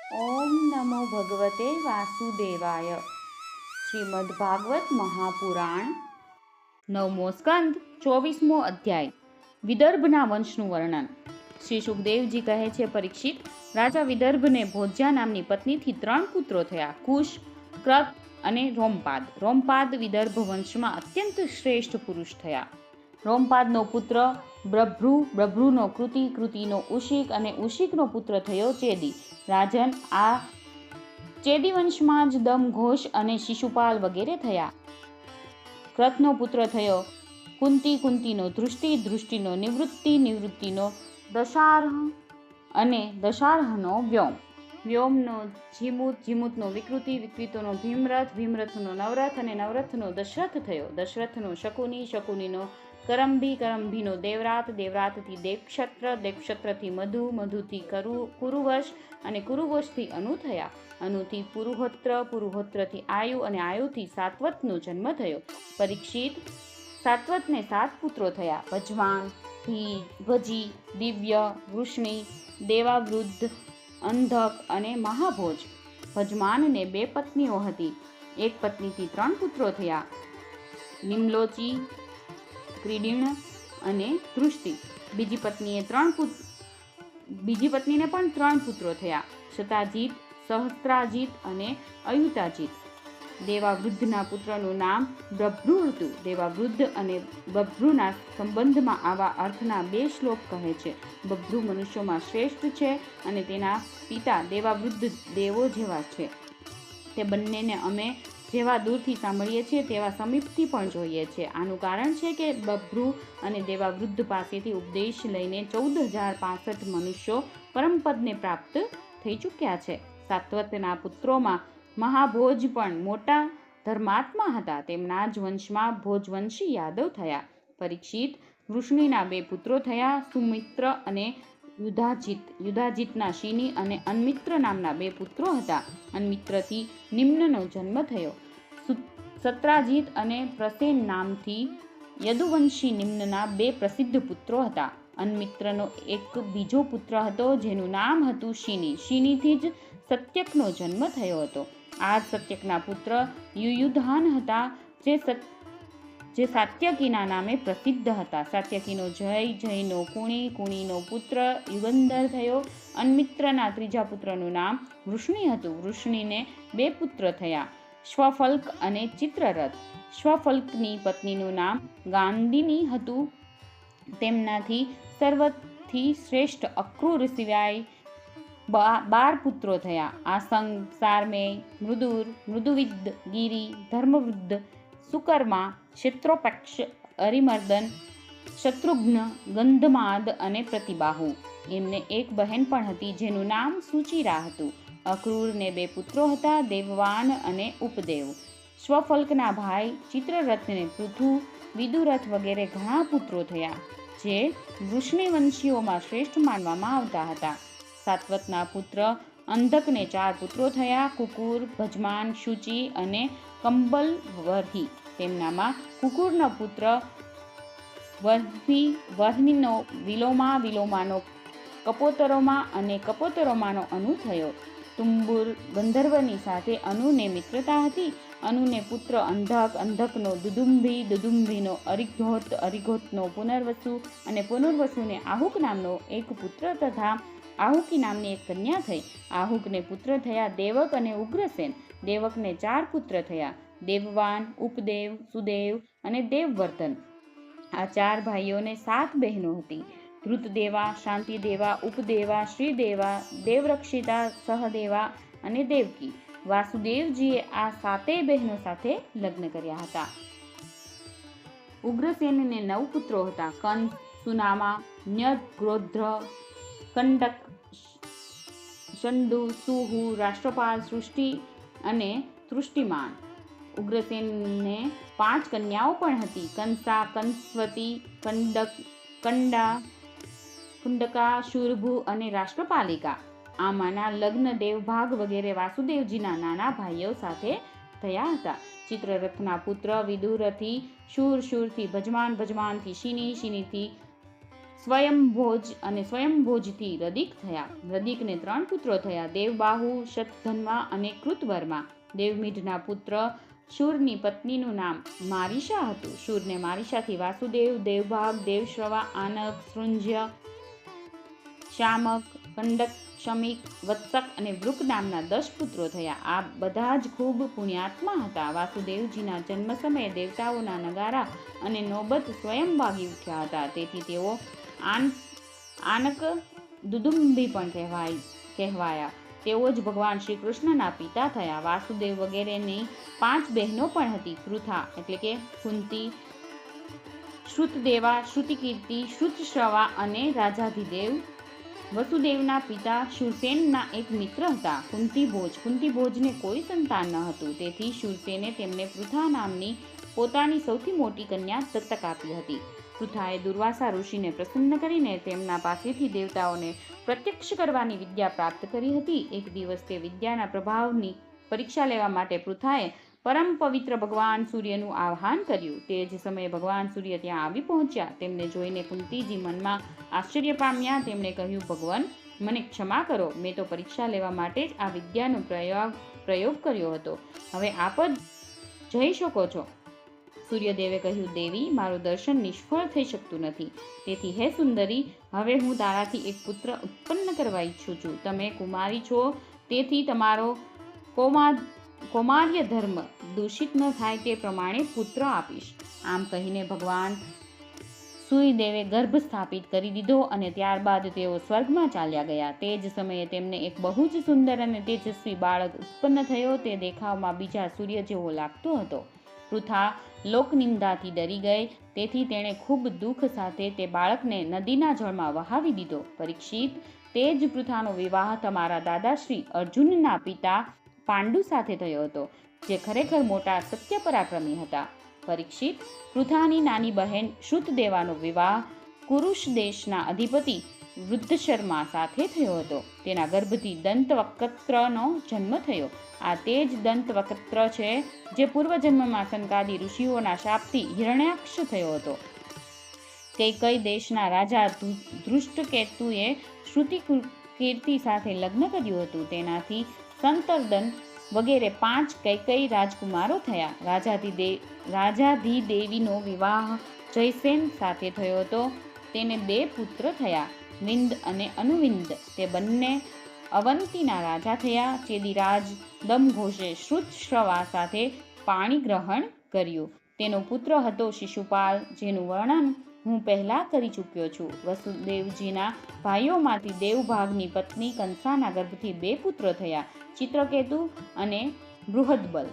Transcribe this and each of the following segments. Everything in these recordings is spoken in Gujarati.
ઓમ નમો ભગવતે વાસુદેવાય. શ્રીમદ્ભાગવત મહાપુરાણ, નવમો સ્કંદ, 24મો અધ્યાય. વિદર્ભના વંશનું વર્ણન. શ્રી સુખદેવજી કહે છે, પરીક્ષિત, રાજા વિદર્ભને ભોજ્યા નામની પત્નીથી 3 પુત્રો થયા: કુશ, ક્રત અને રોમપાદ. રોમપાદ વિદર્ભ વંશમાં અત્યંત શ્રેષ્ઠ પુરુષ થયા. રોમપાદનો પુત્ર બભ્રુ, બભ્રુનો કૃતિ, કૃતિનો ઉશિક અને ઉશિકનો પુત્ર થયો ચેદી. રાજન, આ ચેદી વંશમાં જ દમ, ઘોષ અને શિશુપાલ વગેરે થયા. ક્રતનો પુત્ર થયો કુંતી, કુંતીનો ધૃષ્ટિ, ધૃષ્ટિનો નિવૃત્તિ, નિવૃત્તિનો દશાર્હ અને દશાર્હનો વ્યોમ, વ્યોમનો જીમૂત, જીમૂતનો વિકૃતિ, વિકૃતિનો ભીમરથ, ભીમરથનો નવરથ અને નવરથનો દશરથ થયો. દશરથનો શકુની, શકુનીનો કરંભી, કરંભીનો દેવરાત, દેવરાતથી દેવક્ષત્ર, દેવક્ષત્રથી મધુ, મધુથી કુરુવશ અને કુરુવશથી અનુ થયા. અનુથી પુરુહોત્ર, પુરુહોત્રથી આયુ અને આયુથી સાત્વતનો જન્મ થયો. પરીક્ષિત, સાત્વતને 7 પુત્રો થયા: ભજવાન, ભજી, દિવ્ય, વૃષ્ણિ, દેવાવૃદ્ધ, અંધક અને મહાભોજ. ભજમાનને 2 પત્નીઓ હતી. એક પત્નીથી 3 પુત્રો થયા: નિમ્લોચી, ક્રીડિણ અને દૃષ્ટિ. બીજી પત્નીને પણ 3 પુત્રો થયા: શતાજીત, સહસ્ત્રાજીત અને અયુતાજીત. દેવાવૃદ્ધના પુત્રનું નામ બભ્રુ હતું. દેવાવૃદ્ધ અને બભ્રુના સંબંધમાં આવા અર્થના 2 શ્લોક કહે છે. બભ્રુ મનુષ્યોમાં શ્રેષ્ઠ છે અને તેના પિતા દેવાવૃદ્ધ દેવો જેવા છે. તે બંનેને અમે જેવા દૂરથી સાંભળીએ છીએ તેવા સમીપથી પણ જોઈએ છીએ. આનું કારણ છે કે બભ્રુ અને દેવાવૃદ્ધ પાસેથી ઉપદેશ લઈને 14,065 મનુષ્યો પરમપદને પ્રાપ્ત થઈ ચૂક્યા છે. સાત્વતના પુત્રોમાં મહાભોજ પણ મોટા ધર્માત્મા હતા. તેમના જ વંશમાં ભોજવંશી યાદવ થયા. પરીક્ષિત, વૃષ્ણિના 2 પુત્રો થયા: સુમિત્ર અને યુધાજીત. યુધાજીતના શિની અને અન્મિત્ર નામના 2 પુત્રો હતા. અન્મિત્રથી નિમ્નનો જન્મ થયો. સત્રાજીત અને પ્રસેન નામથી યદુવંશી નિમ્નના 2 પ્રસિદ્ધ પુત્રો હતા. અન્મિત્રનો એક બીજો પુત્ર હતો જેનું નામ હતું શિની. શિનીથી જ સત્યકનો જન્મ થયો હતો. આ સત્યકના પુત્ર યુયુધાન હતા, જે સાત્યકીના નામે પ્રસિદ્ધ હતા. સાત્યકીનો જય, જયનો કુણી, કુણીનો પુત્ર યુગંધર થયો. અન્મિત્રના ત્રીજા પુત્રનું નામ વૃષ્ણિ હતું. વૃષ્ણિને 2 પુત્ર થયા: શ્વફલ્ક અને ચિત્રરથ. શ્વફલ્કની પત્નીનું નામ ગાંદિની હતું. તેમનાથી સર્વથી શ્રેષ્ઠ અક્રૂર સિવાય 12 પુત્રો થયા: આસંગ, સારમેય, મૃદુર, મૃદુવિદ્ધ, ગિરી, ધર્મવૃદ્ધ, સુકર્મા, ક્ષેત્રોપેક્ષ, અરિમર્દન, શત્રુઘ્ન, ગંધમાદ અને પ્રતિબાહુ. એમને એક બહેન પણ હતી જેનું નામ સુચિરા હતું. અક્રૂરને 2 પુત્રો હતા: દેવવાન અને ઉપદેવ. શ્વફલ્કના ભાઈ ચિત્રરથને પૃથુ, વિદુરથ વગેરે ઘણા પુત્રો થયા, જે વૃષ્ણિવંશીઓમાં શ્રેષ્ઠ માનવામાં આવતા હતા. સાત્વતના પુત્ર અંધકને 4 પુત્રો થયા: કુકુર, ભજમાન, શુચિ અને કંબલવર્હી. તેમનામાં કુકુરનો પુત્ર વર્હિનો વિલોમા, વિલોમાનો કપોતરોમાં અને કપોતરોમાંનો અનુ થયો. તુંબુર ગંધર્વની સાથે અનુને મિત્રતા હતી. અનુને પુત્ર અંધક, અંધકનો દુદુંભી, દુદુંભીનો અરિઘોત, અરિઘોતનો પુનર્વસુ અને પુનર્વસુને આહુક નામનો એક પુત્ર તથા આહુકી નામની એક કન્યા થઈ. આહુકને પુત્ર થયા દેવક અને ઉગ્રસેન. દેવકને 4 પુત્ર થયા: દેવવાન, ઉપદેવ, સુદેવ અને દેવવર્ધન. આ 4 ભાઈઓને 7 બહેનો હતી: ધૃતદેવા, શાંતિદેવા, ઉપદેવા, શ્રીદેવા, દેવરક્ષિતા, સહદેવા અને દેવકી. વાસુદેવજીએ આ 7 બહેનો સાથે લગ્ન કર્યા હતા. ઉગ્રસેનને 9 પુત્રો હતા: કંસ, સુનામા, ન્યધ, ગોધ્ર, કંડક, શંડુ, સુહુ, રાષ્ટ્રપાલ, સૃષ્ટિ અને તૃષ્ટિમાન. ઉગ્રસેનને 5 કન્યાઓ પણ હતી: કંસા, કંસવતી, કુંડકા, શુરભુ અને રાષ્ટ્રપાલિકા. આમાંના લગ્ન દેવભાગ વગેરે વાસુદેવજીના નાના ભાઈઓ સાથે થયા હતા. ચિત્રરથના પુત્ર વિદુરથી શૂર, શૂરથી ભજમાન, ભજમાનથી શિની, શિનીથી સ્વયંભોજ અને સ્વયંભોજથી રદિક થયા. રદિકને 3 પુત્રો થયા, દેવબાહુ, શતધન્વા અને કૃતવર્મા. દેવમીઢના પુત્ર શૂરની પત્નીનું નામ મારીશા હતું. શૂરને મારીશાથી વાસુદેવ, દેવભાગ, દેવશ્રવા, આનક, સૃંજ્ય, શામક, કંડક, શમિક, વત્સક અને વૃક નામના 10 પુત્રો થયા. આ બધા જ ખૂબ પુણ્યાત્મા હતા. વાસુદેવજીના જન્મ સમયે દેવતાઓના નગારા અને નોબત સ્વયં વાગી ઉઠ્યા હતા. તેથી તેઓ આનક દુદુંભી પણ કહેવાયા. તેઓ જ ભગવાન શ્રી કૃષ્ણના પિતા થયા. વાસુદેવ વગેરેની 5 બહેનો પણ હતી. પૃથા એટલે કે કુંતી, શ્રુતદેવા, શ્રુતિકીર્તિ, શ્રુતશ્રવા અને રાજાધિદેવ. વસુદેવના પિતા શૂરસેનના એક મિત્ર હતા, કુંતીભોજ. કુંતીભોજને કોઈ સંતાન ન હતું. તેથી શૂરસેને તેમને પૃથા નામની પોતાની સૌથી મોટી કન્યા દત્તક આપી હતી. પૃથાએ દુર્વાસા ઋષિને પ્રસન્ન કરીને તેમના પાસેથી દેવતાઓને પ્રત્યક્ષ કરવાની વિદ્યા પ્રાપ્ત કરી હતી. એક દિવસ તે વિદ્યાના પ્રભાવની પરીક્ષા લેવા માટે પૃથાએ પરમ પવિત્ર ભગવાન સૂર્યનું આહ્વાન કર્યું. તે જ સમયે ભગવાન સૂર્ય ત્યાં આવી પહોંચ્યા. તેમને જોઈને કુંતીજી મનમાં આશ્ચર્ય પામ્યા. તેમણે કહ્યું, ભગવાન, મને ક્ષમા કરો. મેં તો પરીક્ષા લેવા માટે જ આ વિદ્યાનો પ્રયોગ કર્યો હતો. હવે આપ જ જઈ શકો છો. સૂર્યદેવે કહ્યું, દેવી, મારું દર્શન નિષ્ફળ થઈ શકતું નથી. તેથી હે સુંદરી, હવે હું તારાથી એક પુત્ર ઉત્પન્ન કરવા ઈચ્છું છું. તમે કુમારી છો, તેથી તમારો કૌમાર્ય ધર્મ દૂષિત ન થાય તે પ્રમાણે પુત્ર આપીશ. આમ કહીને ભગવાન સૂર્યદેવે ગર્ભ સ્થાપિત કરી દીધો અને ત્યારબાદ તેઓ સ્વર્ગમાં ચાલ્યા ગયા. તે જ સમયે તેમને એક બહુ જ સુંદર અને તેજસ્વી બાળક ઉત્પન્ન થયો. તે દેખાવમાં બીજા સૂર્ય જેવો લાગતો હતો. પૃથા લોકનિંદાથી ડરી ગઈ. તેથી તેણે ખૂબ દુઃખ સાથે તે બાળકને નદીના જળમાં વહાવી દીધો. પરીક્ષિત, તે જ પૃથાનો વિવાહ તમારા દાદાશ્રી અર્જુનના પિતા પાંડુ સાથે થયો હતો, જે ખરેખર મોટા સત્ય પરાક્રમી હતા. પરીક્ષિત, પૃથાની નાની બહેન શ્રુતદેવાનો વિવાહ કુરુષ દેશના અધિપતિ વૃદ્ધશર્મા સાથે થયો હતો. તેના ગર્ભથી દંતવક્ત્રનો જન્મ થયો. આ તે જ દંતવક્ત્ર છે જે પૂર્વજન્મમાં સનકાદી ઋષિઓના શાપથી હિરણ્યાક્ષ થયો હતો. કૈકઈ દેશના રાજા ધૃષ્ટકેતુએ શ્રુતિકીર્તિ સાથે લગ્ન કર્યું હતું. તેનાથી સંતર્દન વગેરે 5 કૈકઈ રાજકુમારો થયા. રાજાધિદેવીનો વિવાહ જયસેન સાથે થયો હતો. તેને 2 પુત્ર થયા, વિંદ અને અનુવિંદ. તે બંને અવંતીના રાજા થયા. ચેદીરાજ દમઘોષે શ્રુતશ્રવા સાથે પાણી ગ્રહણ કર્યું. તેનો પુત્ર હતો શિશુપાલ, જેનું વર્ણન હું પહેલાં કરી ચૂક્યો છું. વસુદેવજીના ભાઈઓમાંથી દેવભાગની પત્ની કંસાના ગર્ભથી 2 પુત્રો થયા, ચિત્રકેતુ અને બૃહદબલ.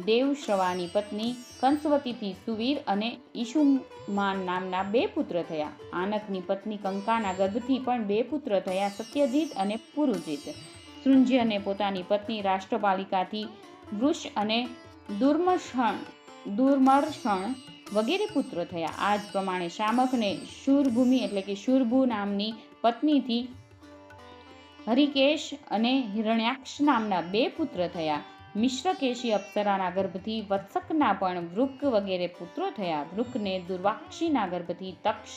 દેવશ્રવાની પત્ની કંસવતીથી સુવીર અને ઈશુમાન નામના 2 પુત્ર થયા. આનકની પત્ની કંકાના ગર્ભથી પણ 2 પુત્ર થયા, સત્યજીત અને પુરુજીત. સૃંજ્યને પોતાની પત્ની રાષ્ટ્રપાલિકાથી વૃષ અને દુર્મર્ષણ વગેરે પુત્રો થયા. આ જ પ્રમાણે શામકને શૂરભૂમિ એટલે કે શુરભુ નામની પત્નીથી હરિકેશ અને હિરણ્યાક્ષ નામના 2 પુત્ર થયા. મિશ્રકેશી અપ્સરાના ગર્ભથી વત્સકના પણ વૃક વગેરે પુત્રો થયા. વૃકને દુર્વાક્ષીના ગર્ભથી તક્ષ,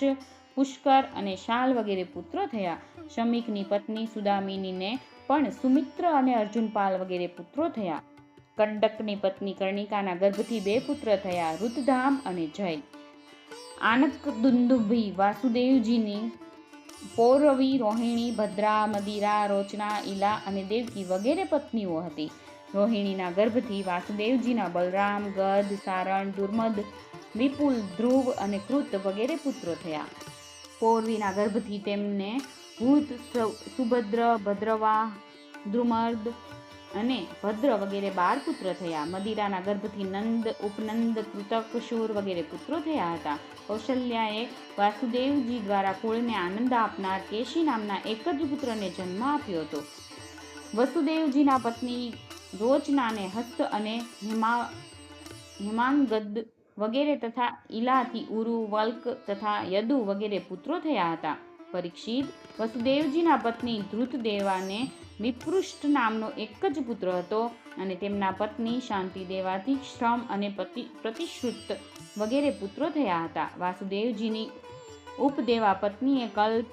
પુષ્કર અને શાલ વગેરે પુત્રો થયા. શમિકની પત્ની સુદામિનીને પણ સુમિત્ર અને અર્જુનપાલ વગેરે પુત્રો થયા. કંડકની પત્ની કર્ણિકાના ગર્ભથી 2 પુત્ર થયા, રુદ્રધામ અને જય. આનક દુંદુભી વાસુદેવજીની પૌરવી, રોહિણી, ભદ્રા, મદિરા, રોચના, ઈલા અને દેવકી વગેરે પત્નીઓ હતી. રોહિણીના ગર્ભથી વાસુદેવજીના બલરામ, ગદ, સારણ, દુર્મદ, વિપુલ, ધ્રુવ અને કૃત વગેરે પુત્રો થયા. પૌરવીના ગર્ભથી તેમને ભૂત, સુભદ્ર, ભદ્રવા, દ્રુમર્દ અને ભદ્ર વગેરે 12 પુત્ર થયા. મદિરાના ગર્ભથી નંદ, ઉપનંદ, કૃતક, શૂર વગેરે પુત્રો થયા હતા. કૌશલ્યાએ વાસુદેવજી દ્વારા કુળને આનંદ આપનાર કેશી નામના એક જ પુત્રને જન્મ આપ્યો હતો. વસુદેવજીના પત્ની રોચનાને હસ્ત અને હેમાંગદ વગેરે તથા ઈલાથી ઉરુ, વલ્ક તથા યદુ વગેરે પુત્રો થયા હતા. પરીક્ષિત, વસુદેવજીના પત્ની ધૃતદેવાને વિપૃષ્ટ નામનો એક જ પુત્ર હતો અને તેમના પત્ની શાંતિદેવાથી શ્રમ અને પ્રતિશ્રુત વગેરે પુત્રો થયા હતા. વાસુદેવજીની ઉપદેવા પત્નીએ કલ્પ,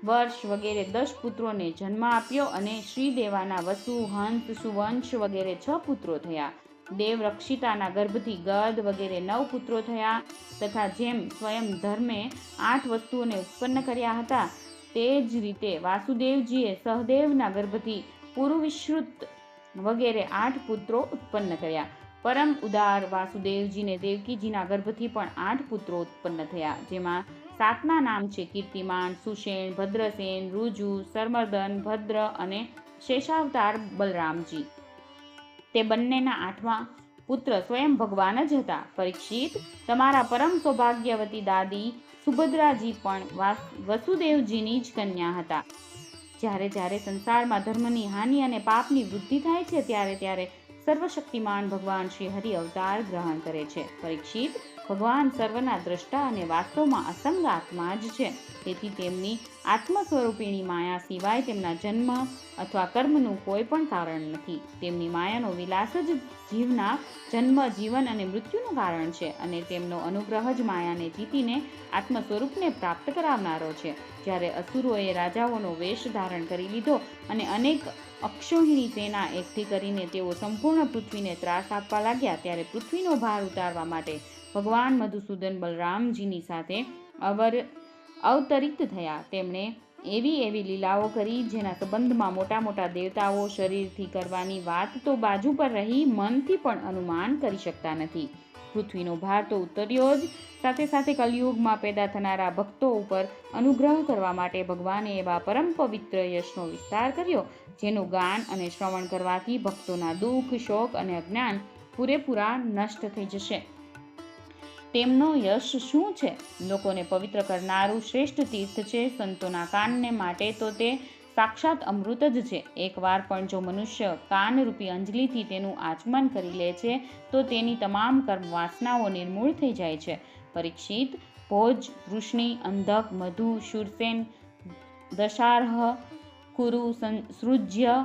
વર્ષ વગેરે 10 પુત્રોને જન્મ આપ્યો અને શ્રીદેવાના વસુ, હંસ, સુવંશ વગેરે 6 પુત્રો થયા. દેવ રક્ષિતાના ગર્ભથી ગદ વગેરે 9 પુત્રો થયા તથા જેમ સ્વયં ધર્મે 8 વસ્તુઓને ઉત્પન્ન કર્યા હતા તે જ રીતે વાસુદેવજીએ સહદેવના ગર્ભથી પુરુવિશ્રુત વગેરે 8 પુત્રો ઉત્પન્ન કર્યા. પરમ ઉદાર વાસુદેવજીને દેવકીજીના ગર્ભથી પણ 8 પુત્રો ઉત્પન્ન થયા, જેમાં 7ના નામ છે કીર્તિમાન, સુષેણ, ભદ્રસેન, રુજુ, સરમર્દન, ભદ્ર અને શેષાવતાર બલરામજી. તે બંનેના 8મા પુત્ર સ્વયં ભગવાન જ હતા. પરીક્ષિત, તમારા પરમ સૌભાગ્યવતી દાદી સુભદ્રાજી પણ વસુદેવજીની જ કન્યા હતા. જ્યારે જ્યારે સંસારમાં ધર્મની હાનિ અને પાપની વૃદ્ધિ થાય છે ત્યારે સર્વશક્તિમાન ભગવાન શ્રી હરિ અવતાર ગ્રહણ કરે છે. પરીક્ષિત, ભગવાન સર્વના દ્રષ્ટા અને વાસ્તવમાં અસંગ આત્મા જ છે. તેથી તેમની આત્મ સ્વરૂપિણી માયા સિવાય તેમના જન્મ અથવા કર્મનું કોઈ પણ કારણ નથી. તેમની માયાનો વિલાસ જ જીવના જન્મ, જીવન અને મૃત્યુનું કારણ છે અને તેમનો અનુગ્રહ જ માયાને જીતીને આત્મ સ્વરૂપને પ્રાપ્ત કરાવનારો છે. જ્યારે અસુરોએ રાજાઓનો વેશ ધારણ કરી લીધો અને અનેક અક્ષોહિણી સેના એકઠી કરીને તેઓ સંપૂર્ણ પૃથ્વીને ત્રાસ આપવા લાગ્યા, ત્યારે પૃથ્વીનો ભાર ઉતારવા માટે ભગવાન મધુસૂદન બલરામજીની સાથે અવતરિત થયા. તેમણે એવી લીલાઓ કરી જેના સંબંધમાં મોટા મોટા દેવતાઓ શરીરથી કરવાની વાત તો બાજુ પર રહી, મનથી પણ અનુમાન કરી શકતા નથી. પૃથ્વીનો ભાર તો ઉતર્યો જ, સાથે સાથે કલિયુગમાં પેદા થનારા ભક્તો ઉપર અનુગ્રહ કરવા માટે ભગવાને એવા પરમ પવિત્ર યશનો વિસ્તાર કર્યો જેનું ગાન અને શ્રવણ કરવાથી ભક્તોના દુઃખ, શોક અને અજ્ઞાન પૂરેપૂરા નષ્ટ થઈ જશે. તેમનો યશ શું છે? લોકોને પવિત્ર કરનારું શ્રેષ્ઠ તીર્થ છે. સંતોના કાનને માટે તો તે સાક્ષાત અમૃત જ છે. એકવાર પણ જો મનુષ્ય કાનરૂપી અંજલિથી તેનું આચમન કરી લે છે તો તેની તમામ કર્મ વાસનાઓ નિર્મૂળ થઈ જાય છે. પરીક્ષિત, ભોજ, વૃષ્ણિ, અંધક, મધુ, શૂરસેન, દશાર્હ, કુરુ, સૃજ્ય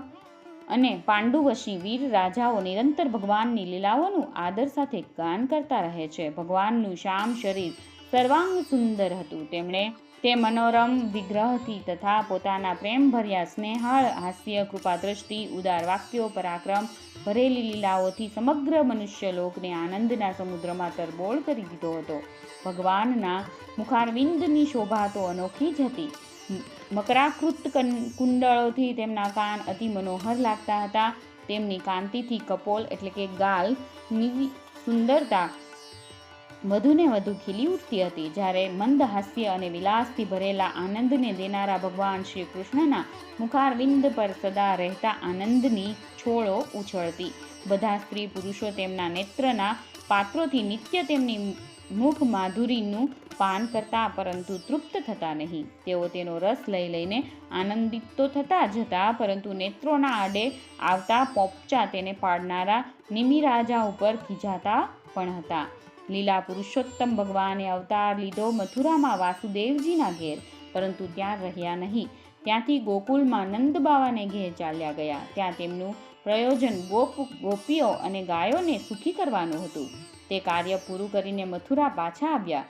અને પાંડુવશી વીર રાજાઓ નિરંતર ભગવાનની લીલાઓનું આદર સાથે ગાન કરતા રહે છે. ભગવાનનું શ્યામ શરીર સર્વાંગ સુંદર હતું. તેમણે તે મનોરમ વિગ્રહથી તથા પોતાના પ્રેમભર્યા સ્નેહાળ હાસ્ય, કૃપાદ્રષ્ટિ, ઉદાર વાક્યો, પરાક્રમ ભરેલી લીલાઓથી સમગ્ર મનુષ્યલોકને આનંદના સમુદ્રમાં તરબોળ કરી દીધો હતો. ભગવાનના મુખારવિંદની શોભા તો અનોખી જ હતી. મકરાકૃત કુંડળોથી તેમના કાન અતિ મનોહર લાગતા હતા. તેમની કાંતિથી કપોલ એટલે કે ગાલની સુંદરતા વધુને વધુ ખીલી ઉઠતી હતી. જ્યારે મંદ હાસ્ય અને વિલાસથી ભરેલા આનંદને દેનારા ભગવાન શ્રી કૃષ્ણના મુખારવિંદ પર સદા રહેતા આનંદની છોળો ઉછળતી. બધા સ્ત્રી પુરુષો તેમના નેત્રના પાત્રોથી નિત્ય તેમની મુખ માધુરીનું પાન કરતા, પરંતુ તૃપ્ત થતા નહીં. તેઓ તેનો રસ લઈને આનંદિત તો થતા જ હતા, પરંતુ નેત્રોના આડે આવતા પોપચા તેને પાડનારા નિમિરાજા ઉપર ખીજાતા પણ હતા. લીલા પુરુષોત્તમ ભગવાને અવતાર લીધો મથુરામાં વાસુદેવજીના ઘેર, પરંતુ ત્યાં રહ્યા નહીં. ત્યાંથી ગોકુલમાં નંદ બાવાને ઘેર ચાલ્યા ગયા. ત્યાં તેમનું પ્રયોજન ગોપીઓ અને ગાયોને સુખી કરવાનું હતું. તે કાર્ય પૂરું કરીને મથુરા પાછા આવ્યા.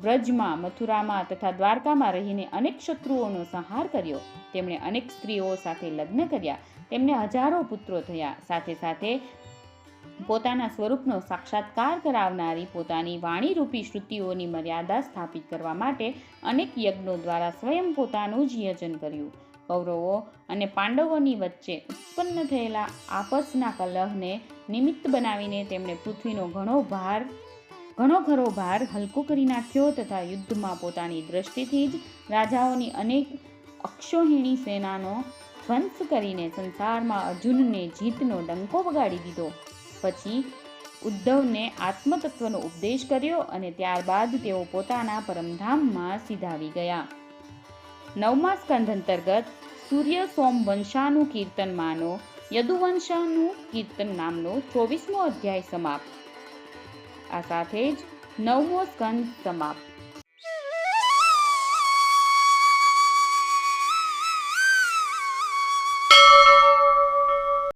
વ્રજમાં, મથુરામાં તથા દ્વારકામાં રહીને અનેક શત્રુઓનો સંહાર કર્યો. તેમણે અનેક સ્ત્રીઓ સાથે લગ્ન કર્યા. તેમને હજારો પુત્રો થયા. સાથે સાથે પોતાના સ્વરૂપનો સાક્ષાત્કાર કરાવનારી પોતાની વાણીરૂપી શ્રુતિઓની મર્યાદા સ્થાપિત કરવા માટે અનેક યજ્ઞો દ્વારા સ્વયં પોતાનું જ યજન કર્યું. કૌરવો અને પાંડવોની વચ્ચે ઉત્પન્ન થયેલા આપસના કલહને નિમિત્ત બનાવીને તેમણે પૃથ્વીનો ઘણો ખરો ભાર હલકો કરી નાખ્યો તથા યુદ્ધમાં પોતાની દ્રષ્ટિથી જ રાજાઓની અનેક અક્ષોહિણી સેનાનો ધ્વંસ કરીને સંસારમાં અર્જુનને જીતનો ડંકો વગાડી દીધો. પછી ઉદ્ધવને આત્મતત્વનો ઉપદેશ કર્યો અને ત્યારબાદ તેઓ પોતાના પરમધામમાં સીધાવી ગયા. 9મા સ્કંધ અંતર્ગત સૂર્ય સોમવંશાનું કીર્તન માનો યદુવંશાનું કીર્તન નામનો 24મો અધ્યાય સમાપ્ત. આ સાથે જ 9મો સ્કંધ સમાપ્ત.